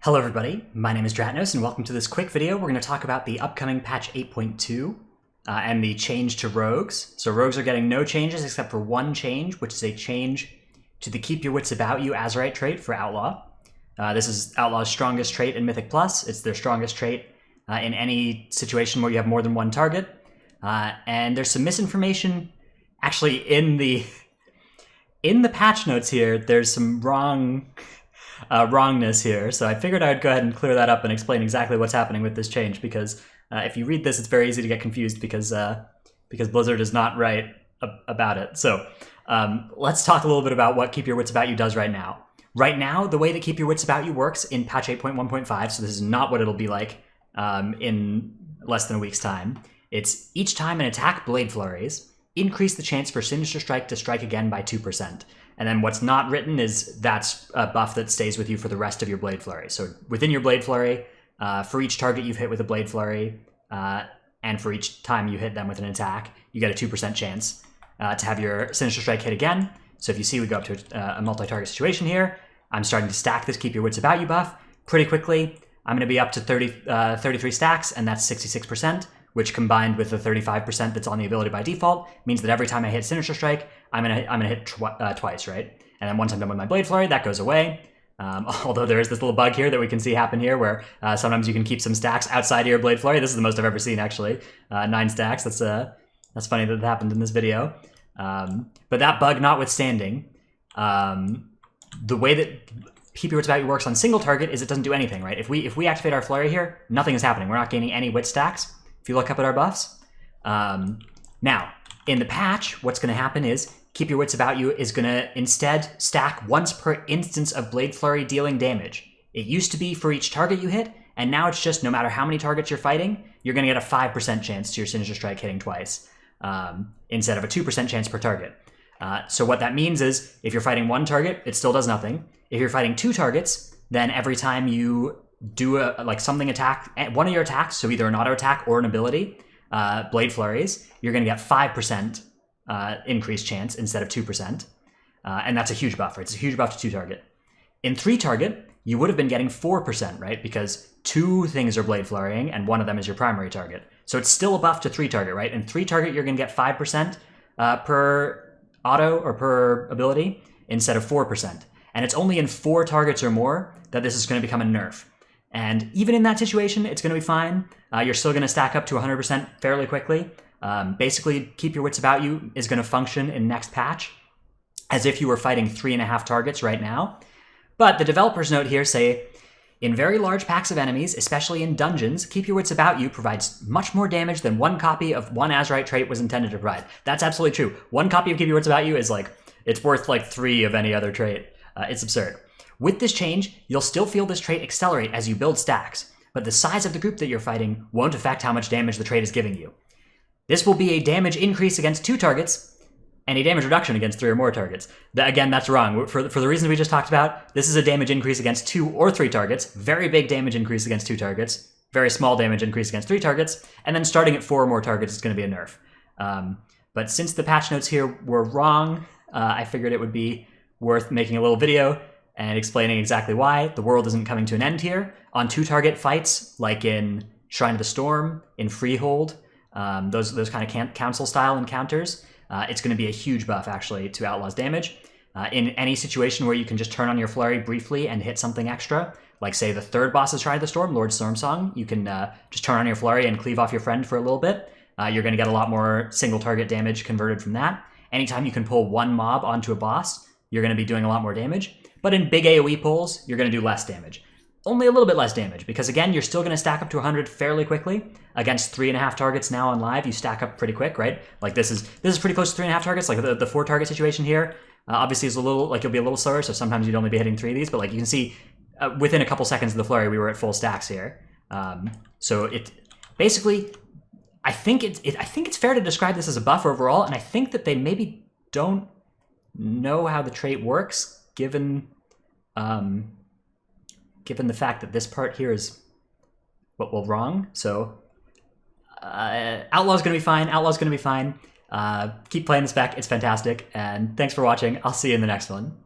Hello everybody, my name is Dratnos and welcome to this quick video. We're going to talk about the upcoming patch 8.2 and the change to rogues. So rogues are getting no changes except for one change, which is a change to the Keep Your Wits About You Azurite trait for Outlaw. This is Outlaw's strongest trait in Mythic Plus. It's their strongest trait in any situation where you have more than one target. And there's some misinformation actually in the patch notes here. There's some wrongness here, so I figured I'd go ahead and clear that up and explain exactly what's happening with this change, because if you read this, it's very easy to get confused because Blizzard is not right about it. So let's talk a little bit about what Keep Your Wits About You does right now. Right now, the way that Keep Your Wits About You works in patch 8.1.5, so this is not what it'll be like in less than a week's time. It's each time an attack Blade Flurries, increase the chance for Sinister Strike to strike again by 2%. And then what's not written is that's a buff that stays with you for the rest of your Blade Flurry. So within your Blade Flurry, for each target you've hit with a Blade Flurry, and for each time you hit them with an attack, you get a 2% chance to have your Sinister Strike hit again. So if you see we go up to a multi-target situation here, I'm starting to stack this Keep Your Wits About You buff pretty quickly. I'm going to be up to 33 stacks, and that's 66%, which combined with the 35% that's on the ability by default means that every time I hit Sinister Strike, I'm gonna hit twice, right? And then once I'm done with my Blade Flurry, that goes away. Although there is this little bug here that we can see happen here where sometimes you can keep some stacks outside of your Blade Flurry. This is the most I've ever seen, actually. 9 stacks, that's funny that it happened in this video. But that bug notwithstanding, the way that Keep Your Wits About You works on single target is it doesn't do anything, right? If we activate our Flurry here, nothing is happening. We're not gaining any wit stacks. If you look up at our buffs. Now, in the patch, what's going to happen is Keep Your Wits About You is going to instead stack once per instance of Blade Flurry dealing damage. It used to be for each target you hit, and now it's just no matter how many targets you're fighting, you're going to get a 5% chance to your Sinister Strike hitting twice, instead of a 2% chance per target. So what that means is, if you're fighting one target, it still does nothing. If you're fighting 2 targets, then every time you do something attack, one of your attacks, so either an auto attack or an ability, Blade Flurries, you're going to get 5% increased chance instead of 2%. And that's a huge buff, right? It's a huge buff to 2 target. In 3 target, you would have been getting 4%, right? Because 2 things are Blade Flurrying and one of them is your primary target. So it's still a buff to 3 target, right? In 3 target, you're going to get 5% per auto or per ability instead of 4%. And it's only in 4 targets or more that this is going to become a nerf. And even in that situation, it's going to be fine. You're still going to stack up to 100% fairly quickly. Basically, Keep Your Wits About You is going to function in next patch as if you were fighting 3.5 targets right now. But the developers note here say, in very large packs of enemies, especially in dungeons, Keep Your Wits About You provides much more damage than one copy of one Azurite trait was intended to provide. That's absolutely true. One copy of Keep Your Wits About You is it's worth 3 of any other trait. It's absurd. With this change, you'll still feel this trait accelerate as you build stacks, but the size of the group that you're fighting won't affect how much damage the trait is giving you. This will be a damage increase against 2 targets, and a damage reduction against 3 or more targets. Again, that's wrong. For the reasons we just talked about, this is a damage increase against 2 or 3 targets, very big damage increase against 2 targets, very small damage increase against 3 targets, and then starting at 4 or more targets is going to be a nerf. But since the patch notes here were wrong, I figured it would be worth making a little video and explaining exactly why. The world isn't coming to an end here. On 2-target fights, like in Shrine of the Storm, in Freehold, those kind of council-style encounters, it's going to be a huge buff, actually, to Outlaw's damage. In any situation where you can just turn on your Flurry briefly and hit something extra, like, say, the 3rd boss of Shrine of the Storm, Lord Stormsong, you can just turn on your Flurry and cleave off your friend for a little bit. You're going to get a lot more single-target damage converted from that. Anytime you can pull one mob onto a boss, you're going to be doing a lot more damage. But in big AoE pulls, you're going to do less damage. Only a little bit less damage, because again, you're still going to stack up to 100 fairly quickly. Against 3.5 targets now on live, you stack up pretty quick, right? This is pretty close to 3.5 targets. Like the 4-target situation here, obviously is a little, you'll be a little slower, so sometimes you'd only be hitting 3 of these, but you can see within a couple seconds of the Flurry, we were at full stacks here. So it basically, I think it's fair to describe this as a buff overall, and I think that they maybe don't know how the trait works, given the fact that this part here is wrong. So Outlaw's gonna be fine. Outlaw's gonna be fine. Keep playing this back. It's fantastic. And thanks for watching. I'll see you in the next one.